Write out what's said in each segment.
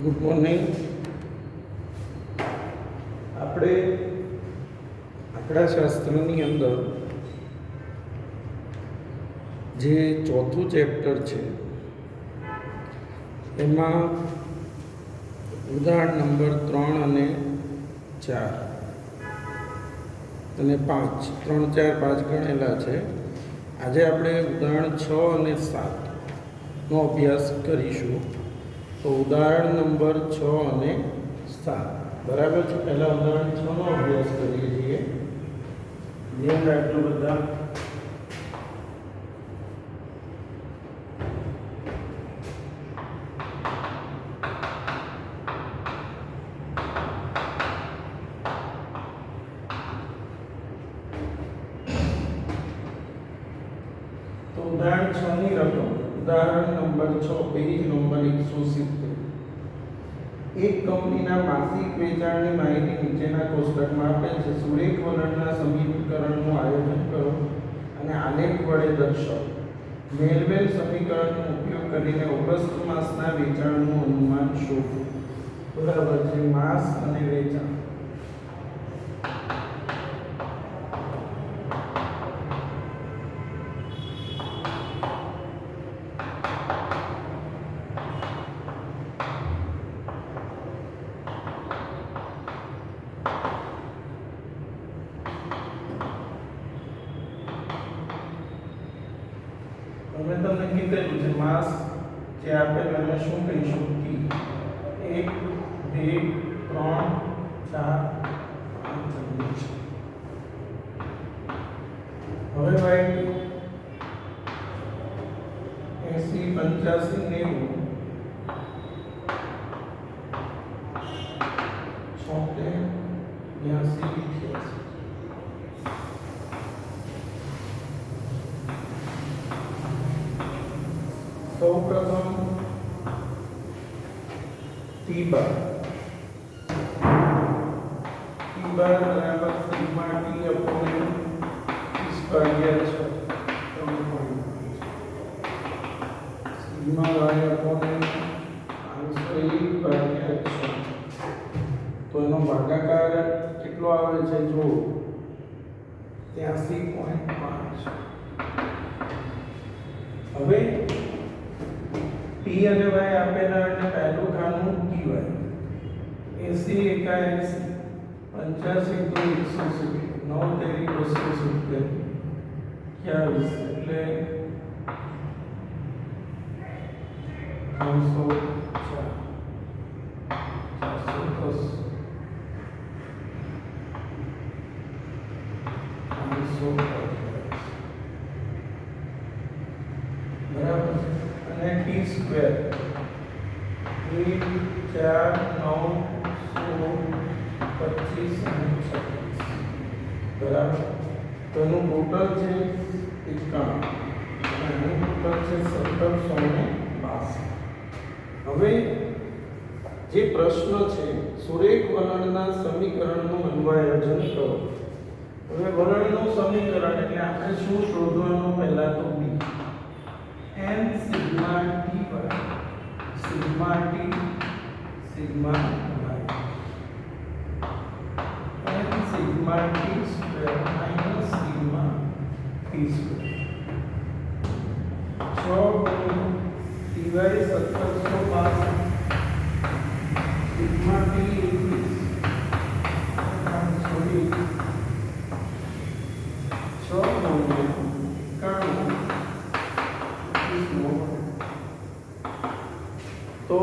Good morning. આપણે આંકડાશાસ્ત્રની અંદર જે ચોથું ચેપ્ટર છે એમાં ઉદાહરણ નંબર 3 અને 4 અને 5 3 4 5 ગણેલા છે. આજે આપણે ઉદાહરણ 6 અને 7નો અભ્યાસ કરીશું. તો ઉદાહરણ નંબર 6 અને 7 બરાબર છે. પહેલા ઉદાહરણ 6 નો અભ્યાસ કરીએ છીએ. ધ્યાન રાખજો બધા. તો ઉદાહરણ 6 ની રકમ, ઉદાહરણ નંબર 6, પેજ નંબર 170. એક કંપનીના માસિક વેચાણની માહિતી નીચેના કોષ્ટકમાં આપેલ છે. સુરેખ વલણના સમીકરણનું આયોજન કરો અને આલેખ વડે દર્શાવો. મેળવેલ સમીકરણનો ઉપયોગ કરીને ઓગસ્ટ માસના વેચાણનું અનુમાન શોધો. બરાબર છે. માસ અને વેચાણ. હવે તમને કીધેલું છે માસ જે આપેલું એને શું કહીશું? ટી. 1 2 3 4 5 6. હવે ભાઈ 80 85 90 76 82 88. સૌપ્રથમ ટી બાર બરાબર સિગ્મા ટી અપોન સ્ક્વેર છે. સિગ્મા વાય અપોન 501 ભાગ્યા 100. તો એનો ભાગાકાર કેટલો આવે છે? જો 83.5. હવે ટી અને વાય આપેલા એટલે પહેલું ખાનું ટી વાય 80 81 85 તો 170 9 તેરી 270 21 એટલે 304 410 બરાબર. અને ટી સ્ક્વેર 3 4 9 16 25 અને 26 બરાબર. તો એનું ટોટલ છે 91 અને એનું ટોટલ છે 1762. હવે જે પ્રશ્ન છે સુરેખ વલણના સમીકરણનું અન્વયાયોજન કરો. હવે વલણનું સમીકરણ એટલે આપણે શું શોધવાનું? પહેલા તો બી n સિગ્મા ટી બરાબર sigma T sigma Y n sigma T square minus sigma T square 6 T Y 1762 sigma T 21 sorry 6 તો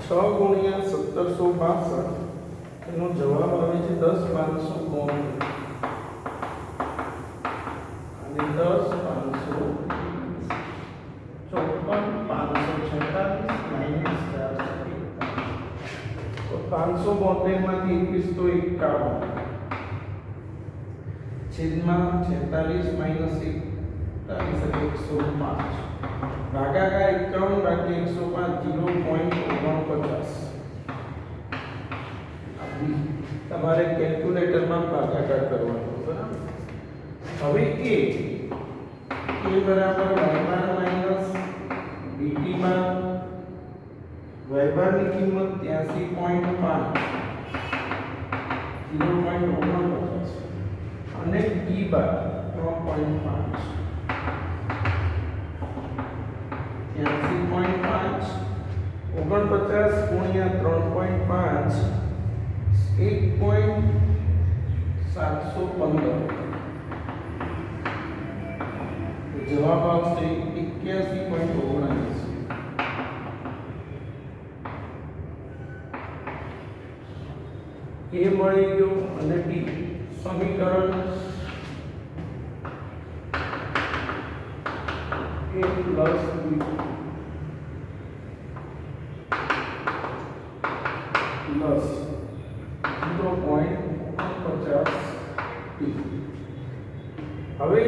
6 ગુણ્યા 1762 એનો જવાબ આવે છે 10592 અને 10554 546 માઈનસ 441. તો 572 માંથી 21 તો 51 છેદમાં 46 માઈનસ 105 ભાગાકાર 51 ભાગ્યા 105 0.49. તમારે કેલ્ક્યુલેટરમાં ભાગાકાર કરવાનો. બરાબર. હવે a બરાબર y બાર માઈનસ dt બાર y ની કિંમત 83.5 0.49 અને ટી બાર 3.5 83.5 49 ગુણ્યા 3.5 1.715 જવાબ આવશે 81.79 એ મળી ગયું અને ડી સમીકરણ a plus b plus 0.50 t હવે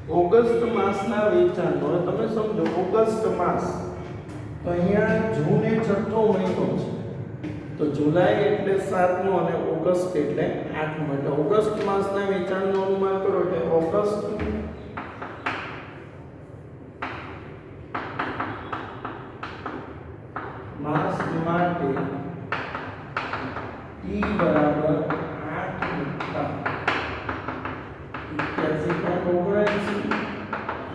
ઓગસ્ટ માસના વેચાણનો તમે સમજો ઓગસ્ટ માસ તો અહીંયા જૂન એ છઠ્ઠો મહિનો છે તો જુલાઈ એટલે 7 નો અને ઓગસ્ટ એટલે 8 નો એટલે ઓગસ્ટ માસના વેચાણનું અનુમાન કરો એટલે ઓગસ્ટ માસ માટે ટી બરાબર 8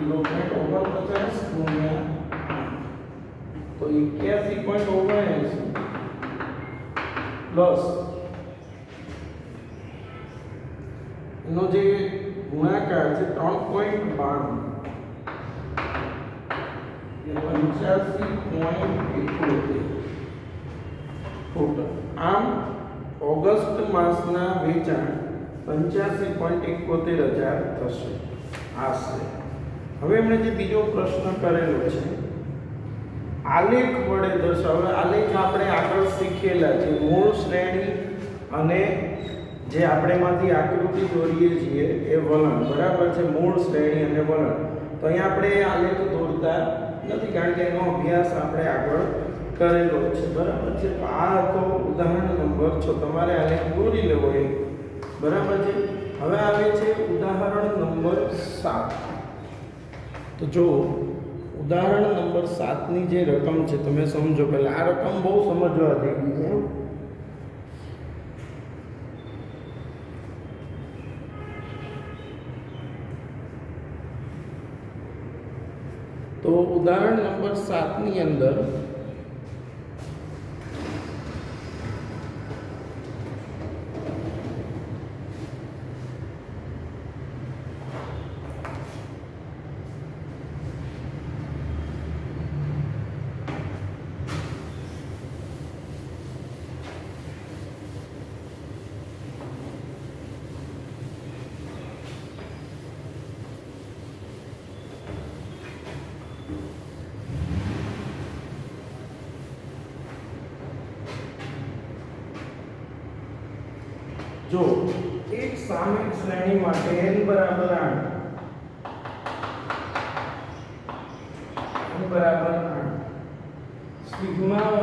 81.79 ગુણ્યા તો 81.79 પ્લસ એનો જે ગુણાકાર છે 3.92 એ 85.78 ટોટલ આમ ઓગસ્ટ માસના વેચાણ 85.71,000 થશે આશરે હવે એમણે જે બીજો પ્રશ્ન કરેલો છે આલેખ વડે દર્શાવે આલેખ આપણે આગળ શીખેલા છે મૂળ શ્રેણી અને જે આપણે માંથી આકૃતિ દોરીએ છીએ એ વલણ બરાબર છે મૂળ શ્રેણી અને વલણ તો અહીંયા આપણે આલેખ દોરતા નથી કારણ કે એનો અભ્યાસ આપણે આગળ કરેલો છે બરાબર છે તો આ હતો ઉદાહરણ નંબર 6 તમારે આલેખ દોરી લેવો એ બરાબર છે હવે આવે છે ઉદાહરણ નંબર 7 તો જો ઉદાહરણ નંબર 7 ની જે રકમ છે તમે સમજો પહેલા આ રકમ બહુ સમજવા જેવી છે તો ઉદાહરણ નંબર 7 ની અંદર જો એક સામયિક શ્રેણી માટે n બરાબર 8 n બરાબર 8 સિગ્મા y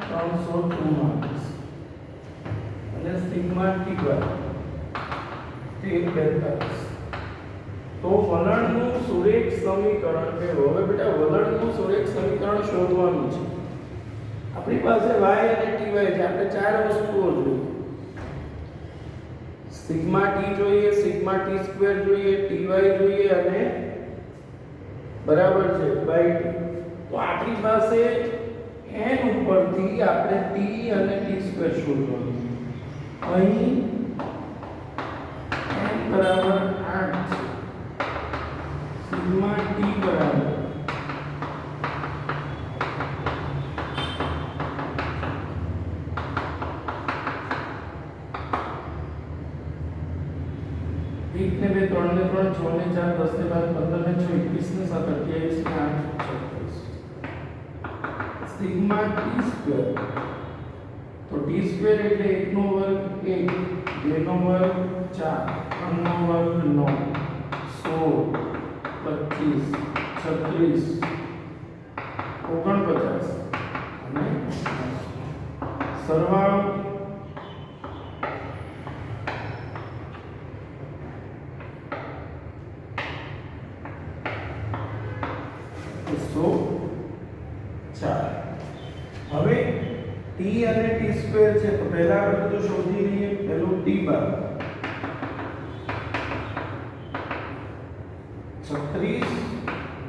344 અને સિગ્મા t બરાબર 1342 તો વલણનું સુરેખ સમીકરણ મેળવો હવે બેટા વલણનું સુરેખ સમીકરણ શોધવાનું છે આપણી પાસે y અને ty છે આપણે ચાર વસ્તુઓ જોઈએ સિગ્મા ટી જોઈએ સિગ્મા ટી સ્ક્વેર જોઈએ ટીવાય જોઈએ અને બરાબર છે બાય ટી તો આપણી પાસે n ઉપરથી આપણે ટી અને ટી સ્ક્વેર શોધવાનું અહીં n બરાબર 8 છે સિગ્મા ટી બરાબર एक ने बे 3 ने 3 6 ने 4 10 ने 12 15 ने 6 21 ने 7 28 ने 8 36 सिग्मा टी स्क्वायर तो टी स्क्वायर એટલે 1 નો વર્ગ 1 2 નો વર્ગ 4 3 નો વર્ગ 9 16 25 36 49 અને સરવાળો 104. હવે t અને t² છે તો પહેલા આપણે બધું શોધી લઈએ. પહેલું t બાર 36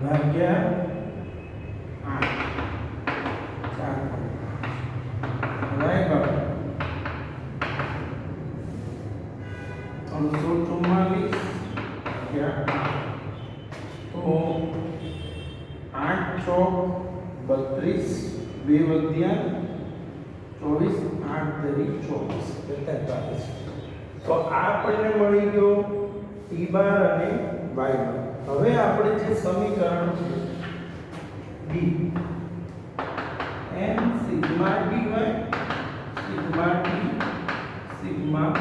ભાગ્યા 8 બરાબર 344 ભાગ્યા 8 તો 8 ચોક 32 2 વધ્યા 24 8 તરી 24 તો આ આપણને મળી ગયો t બાર અને y બાર. હવે આપણે જે સમીકરણ છે d n sigma dy sigma t sigma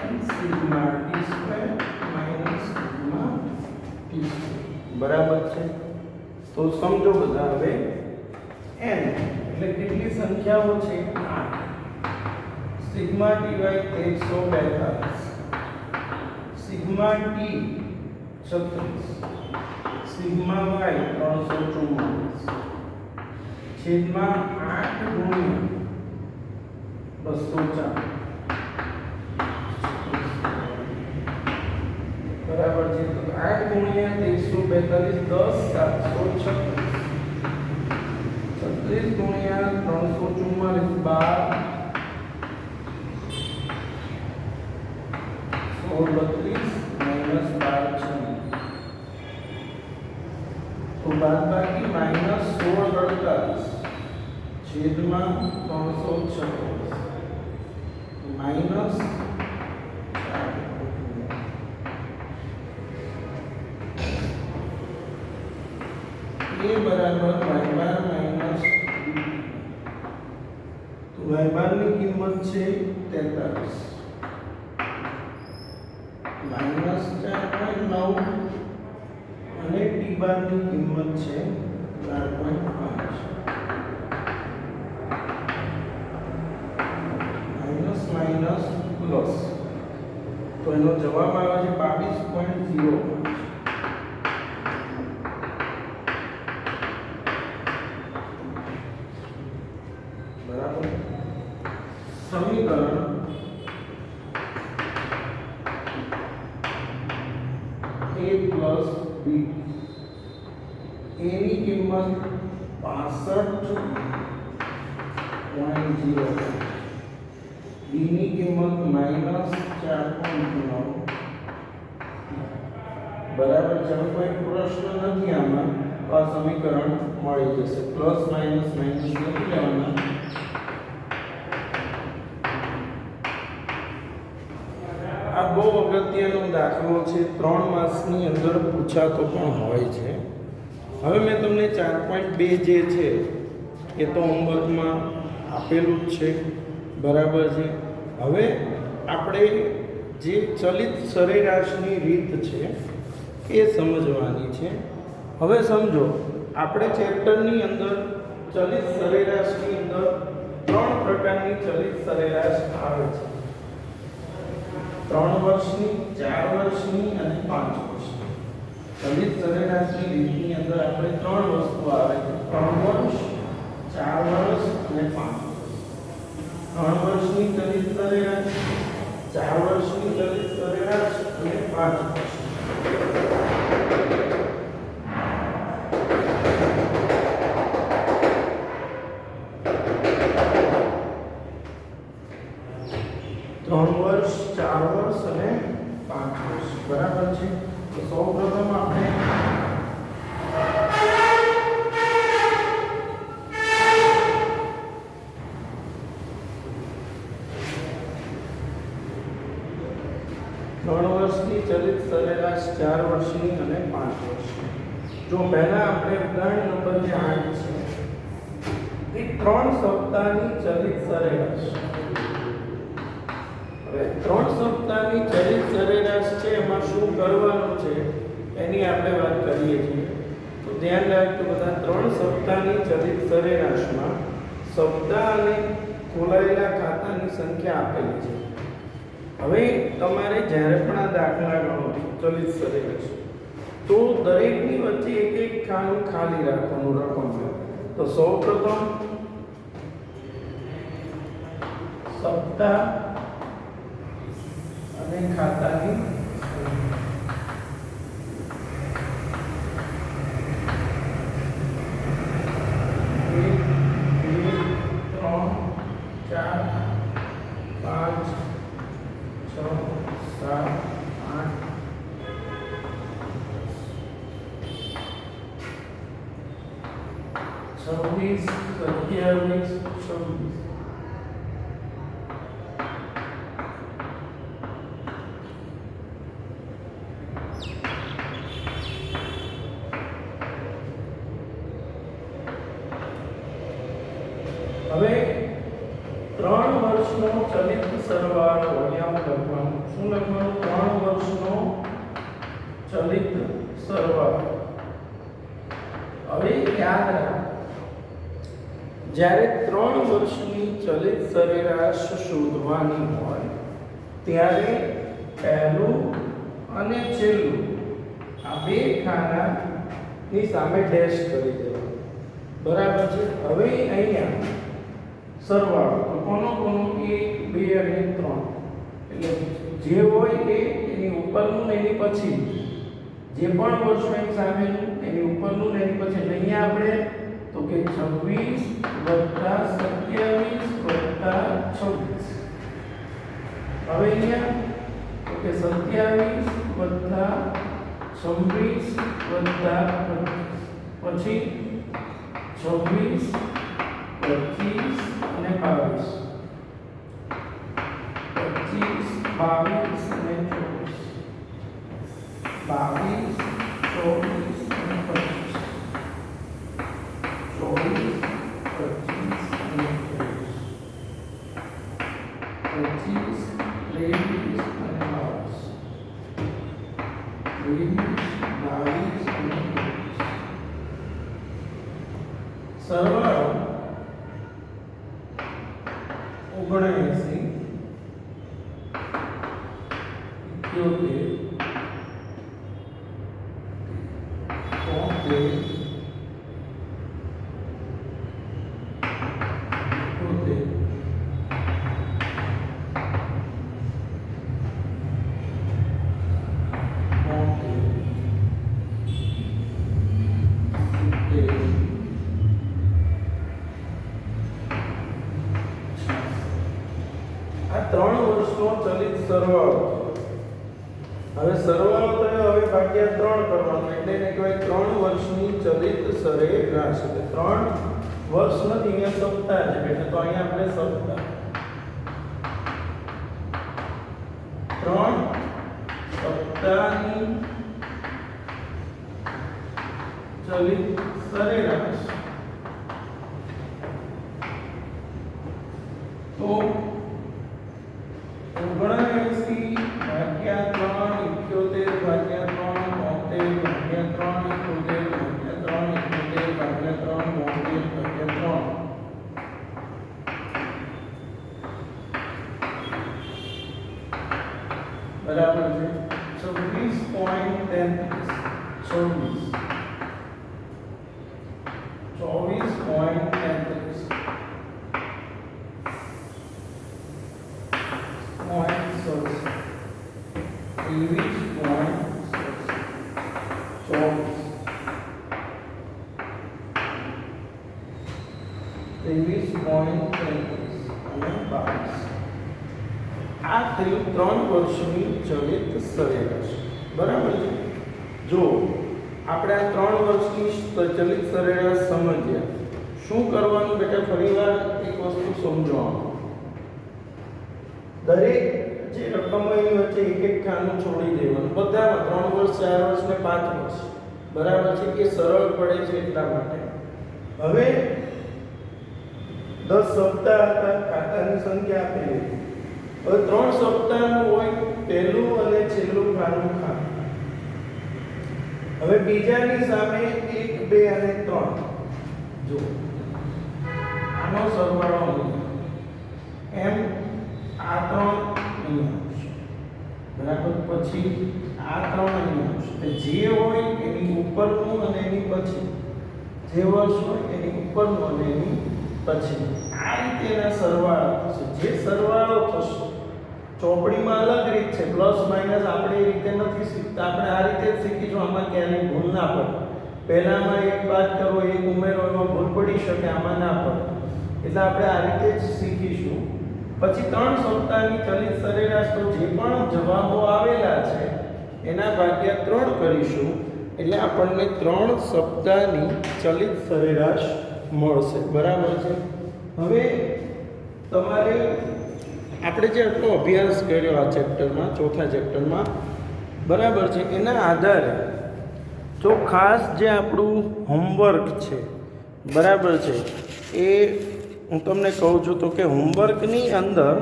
n sigma t² minus sigma t². બરાબર છે. તો સમજો બધા હવે n એટલે કેટલી સંખ્યાઓ છે 8. Sigma dy 142 sigma t 36 sigma y 344 છેદમાં 8 ગુણ્યા 204 બરાબર છે. તો 8 ગુણ્યા 142 10 736 36 ગુણ્યા 344 12 માઈનસ 12 તો બાદબાકી માઈનસ 16 છેદમાં 356 માઈનસ a બરાબર y બાર માઈનસ તો y બારની કિંમત છે 43 માઈનસ 4.9 અને t બારની કિંમત છે 4.5 માઈનસ માઈનસ પ્લસ તો એનો જવાબ આવે છે 22.05. બરાબર. સમીકરણ a plus b a ની કિંમત 65.0 b ની કિંમત માઈનસ 4.9 બરાબર છે. કોઈ પ્રશ્ન નથી આમાં. આ સમીકરણ મળી જશે. પ્લસ માઈનસ માઈનસ નથી લેવાના. આ બહુ અગત્યનો દાખલો છે. 3 માર્ક્સની અંદર પૂછાતો પણ હોય છે. હવે મેં તમને 4.2 જે છે એ તો હોમવર્કમાં આપેલું જ છે. બરાબર છે. હવે આપણે જે ચલિત સરેરાશની રીત છે એ સમજવાની છે. હવે સમજો આપણે ચેપ્ટરની અંદર ચલિત સરેરાશની અંદર 3 પ્રકારની ચલિત સરેરાશ આવે છે. 3 વર્ષની 4 વર્ષની અને 5 વર્ષની ચલિત સરેરાશની રીતની અંદર આપણે 3 વસ્તુ આવે છે. 3 વર્ષ 4 વર્ષ અને 5 વર્ષ. 3 વર્ષની ચલિત સરેરાશ 4 વર્ષની ચલિત સરેરાશ અને 5 વર્ષ. બરાબર છે. તો સૌપ્રથમ આપણે વર્ષની ચલિત સરેરાશ 4 વર્ષની અને 5 વર્ષની. જો પહેલા આપણે ઉદાહરણ નંબર જે 8 છે એ 3 સપ્તાહની ચલિત સરેરાશ. હવે 3 સપ્તાહની ચલિત સરેરાશ છે એમાં શું કરવાનું છે એની આપણે વાત કરીએ છીએ. તો ધ્યાન રાખજો બધા. 3 સપ્તાહની ચલિત સરેરાશમાં સપ્તાહ અને ખોલાયેલા ખાતાની સંખ્યા આપેલી છે. હવે તમારે જ્યારે પણ આ દાખલા ગણો ચલિત સરેરાશ તો દરેકની વચ્ચે એક એક ખાનું ખાલી રાખવાનું રકમ છે. તો સૌપ્રથમ સપ્તાહ અને ખાતાની छब्बीस 27 26 હવે 3 વર્ષનો ચલિત સરવાળો અહીંયા લખવાનું. શું લખવાનું? 3 વર્ષનો ચલિત સરવાળો. હવે યાદ રાખ, જ્યારે 3 વર્ષની ચલિત સરેરાશ શોધવાની હોય ત્યારે પહેલું અને છેલ્લું આ બે ખાનાની સામે ડેશ કરી દેવાનું. બરાબર છે. હવે અહીંયા સરવાળો તો કોનો 1 2 અને 3 એટલે જે હોય એ એની ઉપરનું ને એની પછી જે પણ વર્ષો એની સામેનું એની ઉપરનું ને એની પછી. અહીંયા આપણે તો કે 26 + 27 + 26. હવે અહીંયા તો કે 27 + 26 + પછી 26 25 અને 22 25 22 અને 24 22 24 અને 25 સરવાળો 79 3 વર્ષનો ચલિત સરવાળો. હવે સરવાળો થયો, હવે ભાગ્યા 3 કરવાનો એટલે એને કહેવાય 3 વર્ષની ચલિત સરેરાશ. એટલે 3 વર્ષ નથી, અહીંયા સપ્તાહ છે એટલે તો અહીંયા આપણે સપ્તાહ 3 સપ્તાહની ચલિત સરેરાશ. તો 79 ભાગ્યા 3 78 ભાગ્યા 3 73 ભાગ્યા 3 78 ભાગ્યા 3 બરાબર છે. 26.33 આ થયું 3 વર્ષની ચલિત સરેરાશ. બરાબર છે. જો આપણે આ 3 વર્ષની ચલિત સરેરાશ સમજ્યા, શું કરવાનું બેટા? ફરીવાર એક વસ્તુ સમજવાનું. દરેક જે રકમ એની વચ્ચે એક એક ખાનું છોડી દેવાનું. બધામાં 3 વર્ષ 4 વર્ષ ને 5 વર્ષ. બરાબર છે. કે સરળ પડે છે એટલા માટે. હવે 10 સપ્તાહ હતા, ખાતાની સંખ્યા આપેલી. હવે 3 સપ્તાહનું હોય પહેલું અને છેલ્લું ખાનું ખાતું. હવે બીજાની સામે 1 2 અને 3. જો આનો સરવાળો એમ આ 3 અહીંયા આવશે. બરાબર. પછી આ 3 અહીં આવશે. જે હોય એની ઉપરનું અને એની પછી, જે વર્ષ હોય એની ઉપરનું અને એની પછી, આ રીતે એના સરવાળા થશે. જે સરવાળો થશે ચોપડીમાં અલગ રીત છે, પ્લસ માઇનસ આપણે એ રીતે નથી શીખતા, આપણે આ રીતે જ શીખીશું. આમાં ક્યારેય ભૂલ ના પડે. પહેલામાં એક બાદ કરો, એક ઉમેરો, એમાં ભૂલ પડી શકે, આમાં ના પડે. એટલે આપણે આ રીતે જ શીખીશું. પછી 3 સપ્તાહની ચલિત સરેરાશ, તો જે પણ જવાબો આવેલા છે એના ભાગ્યા 3 કરીશું એટલે આપણને 3 સપ્તાહની ચલિત સરેરાશ મળશે. બરાબર છે. હવે તમારે આપણે જે આટલો અભ્યાસ કર્યો આ ચેપ્ટરમાં, ચોથા ચેપ્ટરમાં, બરાબર છે, એના આધારે જો ખાસ જે આપણું હોમવર્ક છે, બરાબર છે, એ હું તમને કહું છું તો કે હોમવર્કની અંદર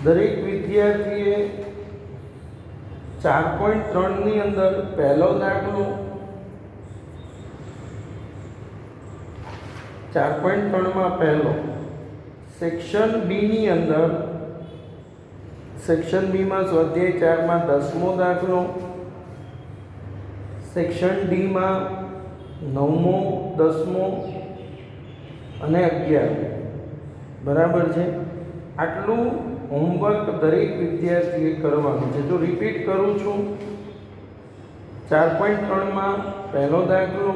દરેક વિદ્યાર્થીએ 4.3ની અંદર પહેલો દાખલો, 4.3માં પહેલો, સેક્શન બીની અંદર, સેક્શન બીમાં સ્વાધ્યાય 4માં 10મો દાખલો, સેક્શન ડીમાં 9મો, 10મો અને 11. બરાબર છે. આટલું હોમવર્ક દરેક વિદ્યાર્થીએ કરવાનું છે. જો રિપીટ કરું છું, 4.3માં પહેલો દાખલો,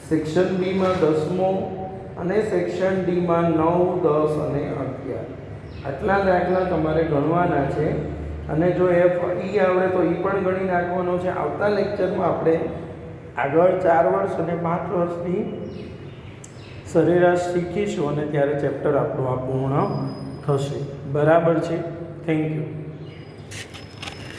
સેક્શન બીમાં 10મો અને સેક્શન ડીમાં 9, 10 અને 11. આટલા દાખલા તમારે ગણવાના છે. અને જો FE આવડે તો એ પણ ગણી નાખવાનો છે. આવતા લેક્ચરમાં આપણે આગળ 4 વર્ષ અને 5 વર્ષની સરેરાશ શીખીશું અને ત્યારે ચેપ્ટર આપણું આ પૂર્ણ થશે. બરાબર છે. Thank you.